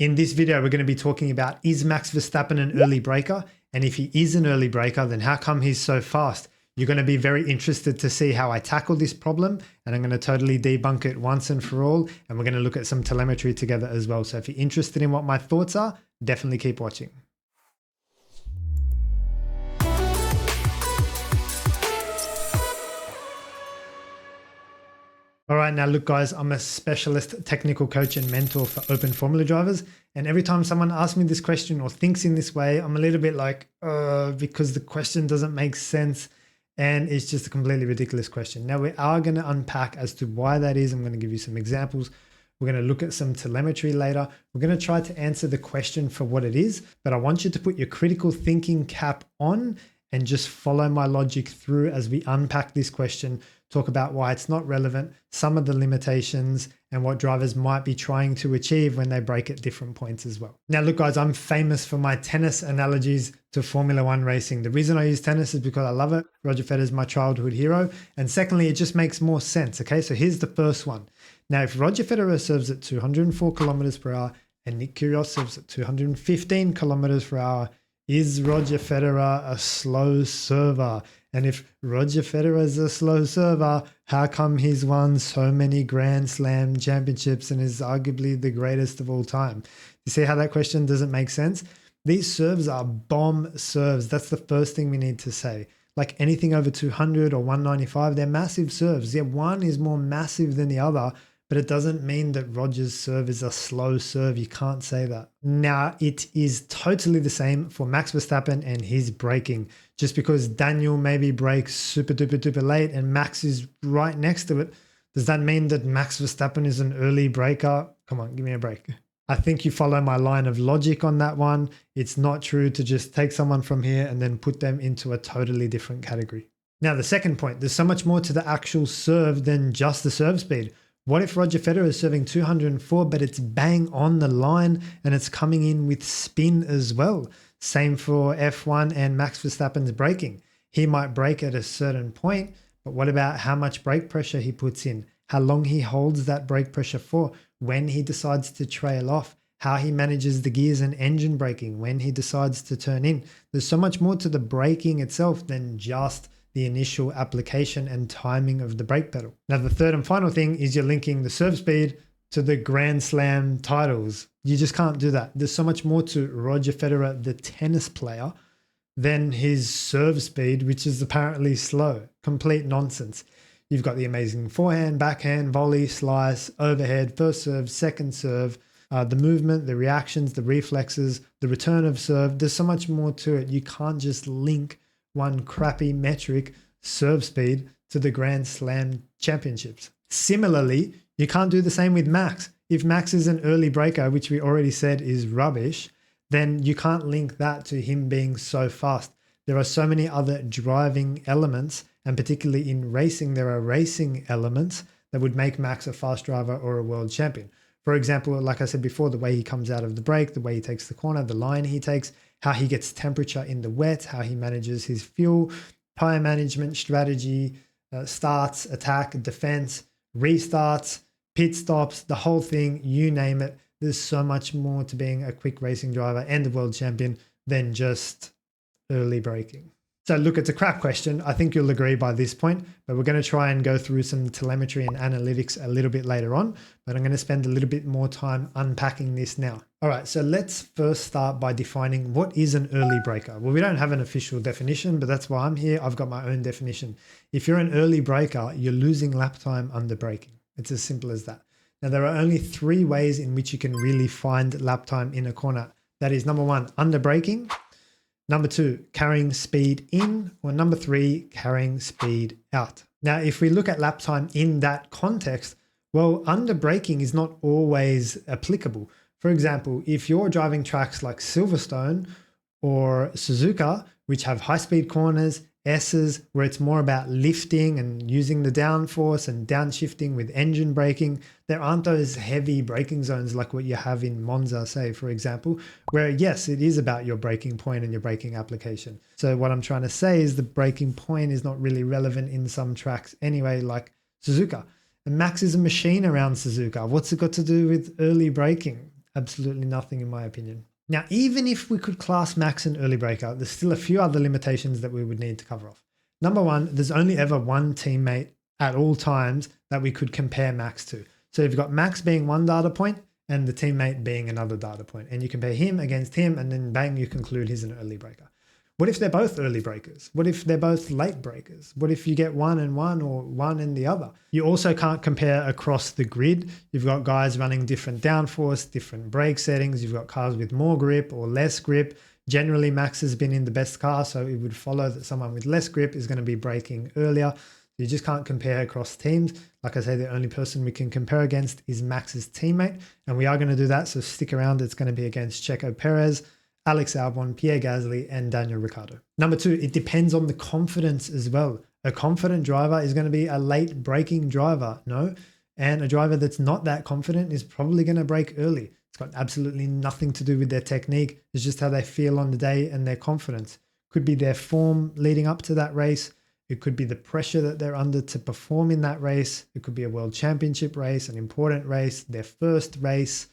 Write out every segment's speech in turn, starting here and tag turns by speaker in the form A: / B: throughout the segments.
A: In this video, we're going to be talking about, is Max Verstappen an early breaker? And if he is an early breaker, then how come he's so fast? You're going to be very interested to see how I tackle this problem, and I'm going to totally debunk it once and for all. And we're going to look at some telemetry together as well. So if you're interested in what my thoughts are, definitely keep watching. All right, now look guys, I'm a specialist technical coach and mentor for open formula drivers. And every time someone asks me this question or thinks in this way, I'm a little bit like, because the question doesn't make sense and it's just a completely ridiculous question. Now we are going to unpack as to why that is. I'm going to give you some examples. We're going to look at some telemetry later. We're going to try to answer the question for what it is, but I want you to put your critical thinking cap on and just follow my logic through as we unpack this question, talk about why it's not relevant, some of the limitations, and what drivers might be trying to achieve when they break at different points as well. Now, look, guys, I'm famous for my tennis analogies to Formula One racing. The reason I use tennis is because I love it. Roger Federer is my childhood hero. And secondly, it just makes more sense. Okay, so here's the first one. Now, if Roger Federer serves at 204 kilometers per hour and Nick Kyrgios serves at 215 kilometers per hour, is Roger Federer a slow server? And if Roger Federer is a slow server, how come he's won so many Grand Slam championships and is arguably the greatest of all time? You see how that question doesn't make sense? These serves are bomb serves. That's the first thing we need to say. Like anything over 200 or 195, they're massive serves. Yeah, one is more massive than the other, but it doesn't mean that Roger's serve is a slow serve. You can't say that. Now, it is totally the same for Max Verstappen and his braking. Just because Daniel maybe breaks super duper duper late and Max is right next to it, does that mean that Max Verstappen is an early breaker? Come on, give me a break. I think you follow my line of logic on that one. It's not true to just take someone from here and then put them into a totally different category. Now, the second point, there's so much more to the actual serve than just the serve speed. What if Roger Federer is serving 204, but it's bang on the line and it's coming in with spin as well? Same for F1 and Max Verstappen's braking. He might brake at a certain point, but what about how much brake pressure he puts in? How long he holds that brake pressure for? When he decides to trail off? How he manages the gears and engine braking? When he decides to turn in? There's so much more to the braking itself than just the initial application and timing of the brake pedal. Now, the third and final thing is you're linking the serve speed to the Grand Slam titles. You just can't do that. There's so much more to Roger Federer, the tennis player, than his serve speed, which is apparently slow. Complete nonsense. You've got the amazing forehand, backhand, volley, slice, overhead, first serve, second serve, the movement, the reactions, the reflexes, the return of serve. There's so much more to it. You can't just link one crappy metric, serve speed, to the Grand Slam championships. Similarly, you can't do the same with Max. If Max is an early breaker, which we already said is rubbish, then you can't link that to him being so fast. There are so many other driving elements, and particularly in racing, there are racing elements that would make Max a fast driver or a world champion. For example, like I said before, the way he comes out of the brake, the way he takes the corner, the line he takes, how he gets temperature in the wet, how he manages his fuel, tire management strategy, starts, attack, defense, restarts, pit stops, the whole thing, you name it. There's so much more to being a quick racing driver and a world champion than just early braking. So look, it's a crap question. I think you'll agree by this point, but we're going to try and go through some telemetry and analytics a little bit later on, but I'm going to spend a little bit more time unpacking this now. All right, so let's first start by defining what is an early breaker. Well, we don't have an official definition, but that's why I'm here. I've got my own definition. If you're an early breaker, you're losing lap time under braking. It's as simple as that. Now, there are only three ways in which you can really find lap time in a corner. That is number one, under braking. Number two, carrying speed in, or number three, carrying speed out. Now, if we look at lap time in that context, well, under braking is not always applicable. For example, if you're driving tracks like Silverstone or Suzuka, which have high-speed corners, S's, where it's more about lifting and using the downforce and downshifting with engine braking, there aren't those heavy braking zones like what you have in Monza, say, for example, where yes, it is about your braking point and your braking application. So what I'm trying to say is the braking point is not really relevant in some tracks anyway, like Suzuka. And Max is a machine around Suzuka. What's it got to do with early braking? Absolutely nothing in my opinion. Now, even if we could class Max an early breaker, there's still a few other limitations that we would need to cover off. Number one, there's only ever one teammate at all times that we could compare Max to. So you've got Max being one data point and the teammate being another data point, and you compare him against him, and then bang, you conclude he's an early breaker. What if they're both early breakers? What if they're both late breakers? What if you get one and one or one and the other? You also can't compare across the grid. You've got guys running different downforce, different brake settings. You've got cars with more grip or less grip. Generally, Max has been in the best car, so it would follow that someone with less grip is going to be braking earlier. You just can't compare across teams. Like I say, the only person we can compare against is Max's teammate, and we are going to do that, so stick around. It's going to be against Checo Perez, Alex Albon, Pierre Gasly, and Daniel Ricciardo. Number two, it depends on the confidence as well. A confident driver is going to be a late braking driver, no? And a driver that's not that confident is probably going to brake early. It's got absolutely nothing to do with their technique. It's just how they feel on the day and their confidence. Could be their form leading up to that race. It could be the pressure that they're under to perform in that race. It could be a world championship race, an important race, their first race.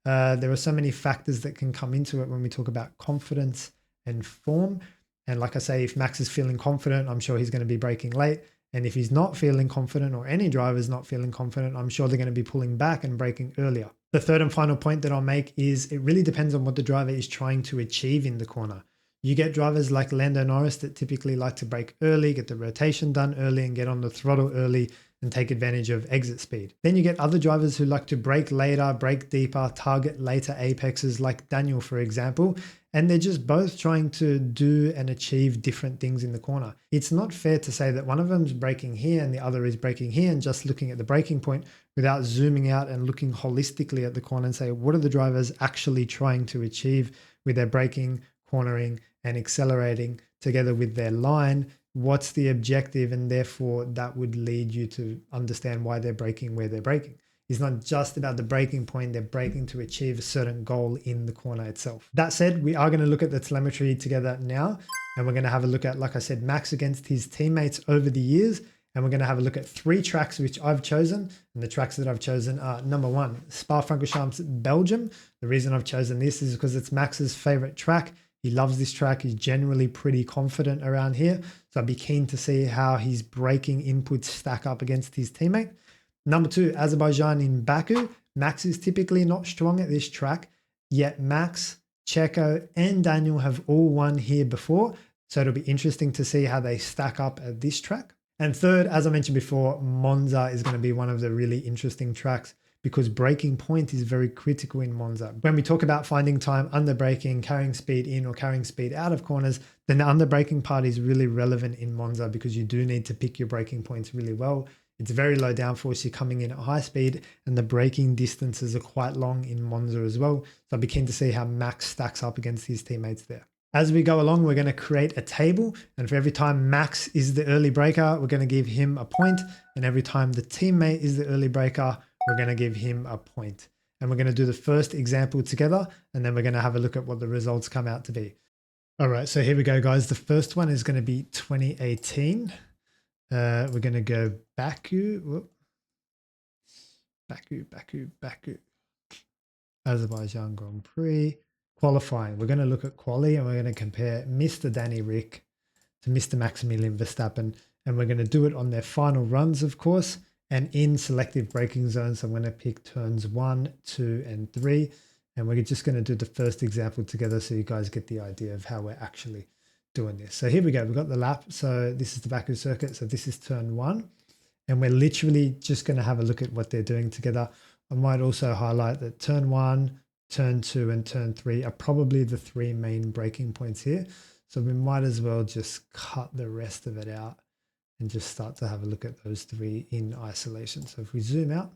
A: There are so many factors that can come into it when we talk about confidence and form. And like I say, if Max is feeling confident, I'm sure he's going to be braking late. And if he's not feeling confident, or any driver is not feeling confident, I'm sure they're going to be pulling back and braking earlier. The third and final point that I'll make is it really depends on what the driver is trying to achieve in the corner. You get drivers like Lando Norris that typically like to brake early, get the rotation done early, and get on the throttle early and take advantage of exit speed. Then you get other drivers who like to brake later, brake deeper, target later apexes like Daniel, for example, and they're just both trying to do and achieve different things in the corner. It's not fair to say that one of them's braking here and the other is braking here and just looking at the braking point without zooming out and looking holistically at the corner and say, what are the drivers actually trying to achieve with their braking, cornering, and accelerating together with their line? What's the objective? And therefore that would lead you to understand why they're braking where they're braking. It's not just about the braking point, they're braking to achieve a certain goal in the corner itself. That said, we are going to look at the telemetry together now, and we're going to have a look at, like I said, Max against his teammates over the years. And we're going to have a look at 3 tracks which I've chosen. And the tracks that I've chosen are number 1, Spa-Francorchamps, Belgium. The reason I've chosen this is because it's Max's favorite track. He loves this track. He's generally pretty confident around here. So I'd be keen to see how his braking inputs stack up against his teammate. Number 2, Azerbaijan in Baku. Max is typically not strong at this track, yet Max, Checo, and Daniel have all won here before. So it'll be interesting to see how they stack up at this track. And third, as I mentioned before, Monza is going to be one of the really interesting tracks because braking point is very critical in Monza. When we talk about finding time under braking, carrying speed in or carrying speed out of corners, then the under braking part is really relevant in Monza because you do need to pick your braking points really well. It's very low downforce, you're coming in at high speed, and the braking distances are quite long in Monza as well. So I'd be keen to see how Max stacks up against his teammates there. As we go along, we're going to create a table, and for every time Max is the early breaker, we're going to give him a point, and every time the teammate is the early breaker, we're going to give him a point. And we're going to do the first example together, and then we're going to have a look at what the results come out to be. All right, so here we go, guys. The first one is going to be 2018. We're going to go Baku. Baku. Azerbaijan Grand Prix. Qualifying. We're going to look at quali and we're going to compare Mr. Danny Rick to Mr. Maximilian Verstappen. And we're going to do it on their final runs, of course, and in selective braking zones. So I'm going to pick turns 1, 2, and 3. And we're just going to do the first example together so you guys get the idea of how we're actually doing this. So here we go. We've got the lap. So this is the Baku circuit. So this is turn 1. And we're literally just going to have a look at what they're doing together. I might also highlight that turn 1, turn 2, and turn 3 are probably the 3 main braking points here. So we might as well just cut the rest of it out and just start to have a look at those 3 in isolation. So if we zoom out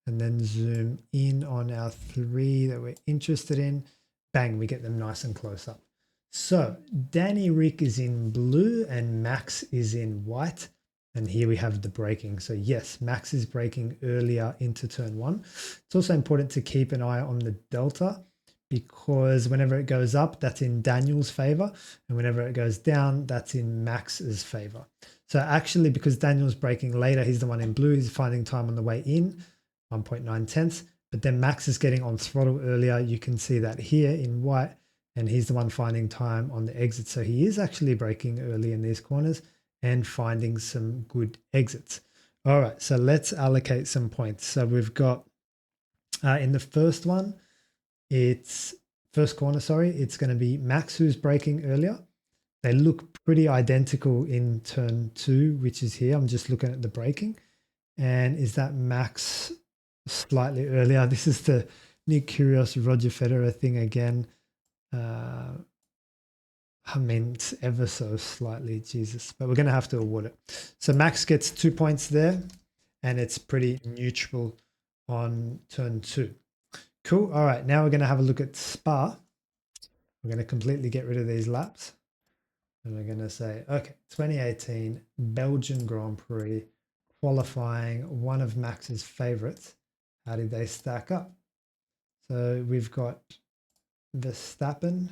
A: and then zoom in on our 3 that we're interested in, bang, we get them nice and close up. So Danny Rick is in blue and Max is in white. And here we have the braking. So yes, Max is braking earlier into turn 1. It's also important to keep an eye on the delta because whenever it goes up, that's in Daniel's favor. And whenever it goes down, that's in Max's favor. So actually, because Daniel's braking later, he's the one in blue. He's finding time on the way in, 1.9 tenths. but then Max is getting on throttle earlier. You can see that here in white, and he's the one finding time on the exit. So he is actually braking early in these corners and finding some good exits. All right, so let's allocate some points. So we've got in the first one, it's first corner, sorry, it's going to be Max who's braking earlier. They look pretty identical in turn 2, which is here. I'm just looking at the braking. And is that Max slightly earlier? This is the Nick Kyrgios, Roger Federer thing again. I mean, it's ever so slightly, Jesus, but we're going to have to award it. So Max gets 2 points there, and it's pretty neutral on turn 2. Cool. All right, now we're going to have a look at Spa. We're going to completely get rid of these laps. And we're going to say, okay, 2018 Belgian Grand Prix qualifying, one of Max's favorites. How did they stack up? So we've got Verstappen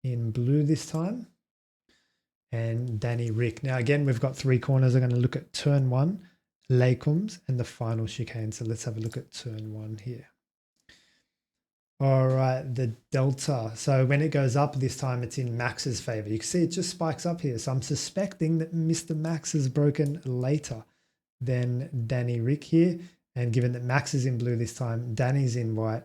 A: in blue this time and Danny Rick. Now, again, we've got 3 corners. I'm going to look at turn 1, Leikums, and the final chicane. So let's have a look at turn 1 here. All right, the delta. So when it goes up this time, it's in Max's favor. You can see it just spikes up here. So I'm suspecting that Mr. Max has broken later than Danny Rick here. And given that Max is in blue this time, Danny's in white,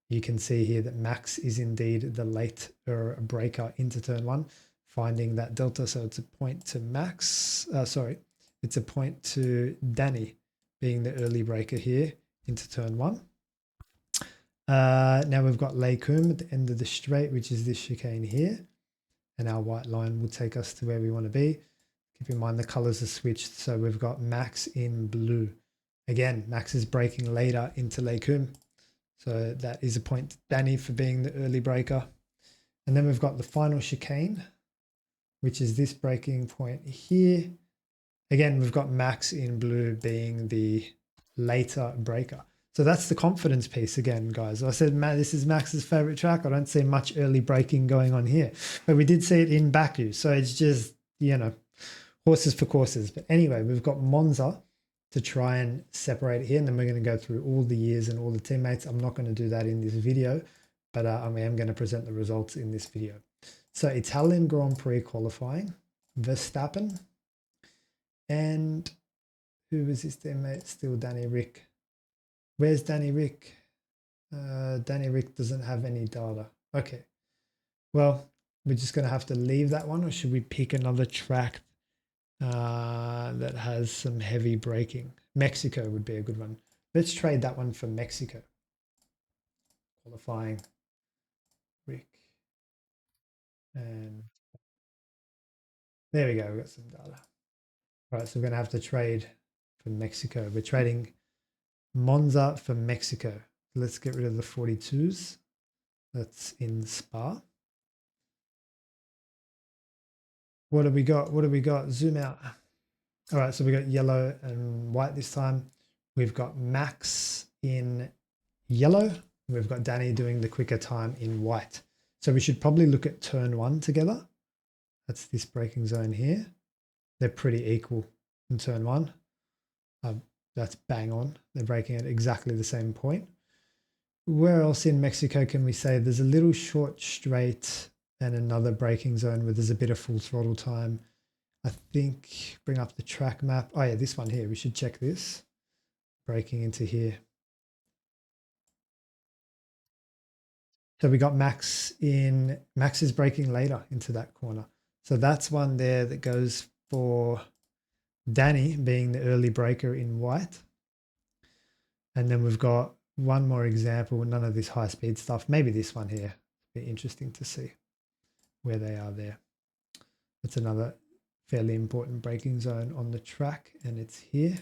A: you can see here that Max is indeed the late breaker into turn 1, finding that delta. So it's a point to Max. It's a point to Danny being the early breaker here into turn 1. Now we've got Leikum at the end of the straight, which is this chicane here. And our white line will take us to where we want to be. Keep in mind the colors are switched. So we've got Max in blue. Again, Max is braking later into Leikum. So that is a point to Danny for being the early breaker. And then we've got the final chicane, which is this braking point here. Again, we've got Max in blue being the later breaker. So that's the confidence piece again, guys. I said, man, this is Max's favorite track. I don't see much early braking going on here, but we did see it in Baku. So it's just, you know, horses for courses. But anyway, we've got Monza to try and separate it here. And then we're going to go through all the years and all the teammates. I'm not going to do that in this video, but I am going to present the results in this video. So Italian Grand Prix qualifying, Verstappen, and who was his teammate? Still Danny Rick. Where's Danny Rick? Danny Rick doesn't have any data. Okay. Well, we're just going to have to leave that one, or should we pick another track that has some heavy braking? Mexico would be a good one. Let's trade that one for Mexico. Qualifying Rick. And there we go. We've got some data. All right, so we're going to have to trade for Mexico. We're trading Monza for Mexico. Let's get rid of the 42s. That's in Spa. What do we got? What do we got? Zoom out. All right, so we got yellow and white this time. We've got Max in yellow. We've got Danny doing the quicker time in white. So we should probably look at turn 1 together. That's this braking zone here. They're pretty equal in turn 1. That's bang on. They're braking at exactly the same point. Where else in Mexico can we say there's a little short straight and another braking zone where there's a bit of full throttle time? I think, bring up the track map. Oh yeah, this one here. We should check this. Braking into here. So we got Max in. Max is braking later into that corner. So that's one there that goes for Danny being the early breaker in white. And then we've got one more example, none of this high speed stuff. Maybe this one here. Be interesting to see where they are there. That's another fairly important braking zone on the track, and it's here.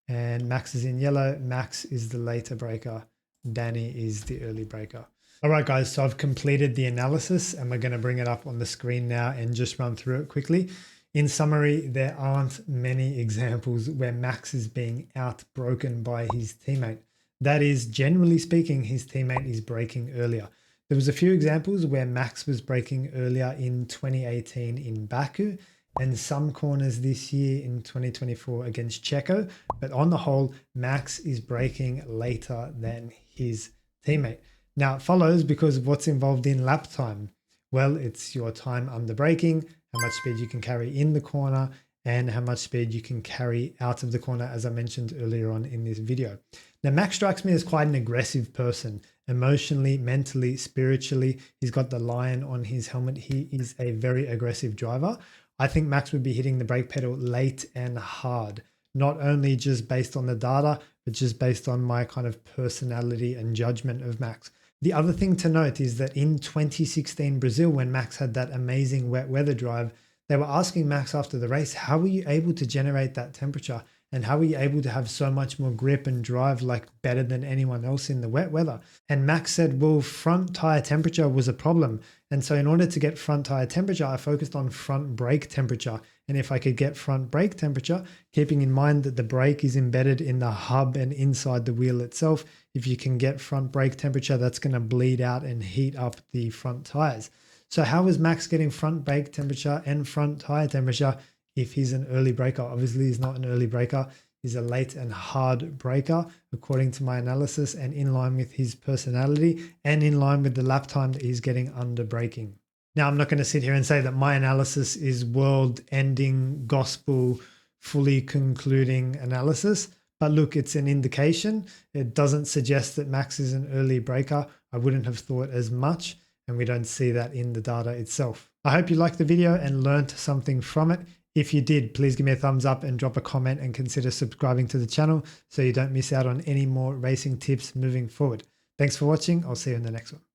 A: And Max is in yellow. Max is the later breaker. Danny is the early breaker. All right, guys, so I've completed the analysis and we're going to bring it up on the screen now and just run through it quickly. In summary, there aren't many examples where Max is being outbroken by his teammate. That is, generally speaking, his teammate is braking earlier. There was a few examples where Max was braking earlier in 2018 in Baku, and some corners this year in 2024 against Checo. But on the whole, Max is braking later than his teammate. Now it follows because of what's involved in lap time. Well, it's your time under braking, how much speed you can carry in the corner, and how much speed you can carry out of the corner, as I mentioned earlier on in this video. Now, Max strikes me as quite an aggressive person, emotionally, mentally, spiritually. He's got the lion on his helmet. He is a very aggressive driver. I think Max would be hitting the brake pedal late and hard, not only just based on the data, but just based on my kind of personality and judgment of Max. The other thing to note is that in 2016 Brazil, when Max had that amazing wet weather drive, they were asking Max after the race, how were you able to generate that temperature? And how were you able to have so much more grip and drive like better than anyone else in the wet weather? And Max said, well, front tire temperature was a problem. And so in order to get front tire temperature, I focused on front brake temperature. And if I could get front brake temperature, keeping in mind that the brake is embedded in the hub and inside the wheel itself, if you can get front brake temperature, that's going to bleed out and heat up the front tires. So how is Max getting front brake temperature and front tire temperature if he's an early braker? Obviously, he's not an early braker. He's a late and hard braker, according to my analysis, and in line with his personality and in line with the lap time that he's getting under braking. Now, I'm not going to sit here and say that my analysis is world-ending, gospel, fully concluding analysis. But look, it's an indication. It doesn't suggest that Max is an early braker. I wouldn't have thought as much, and we don't see that in the data itself. I hope you liked the video and learned something from it. If you did, please give me a thumbs up and drop a comment and consider subscribing to the channel so you don't miss out on any more racing tips moving forward. Thanks for watching. I'll see you in the next one.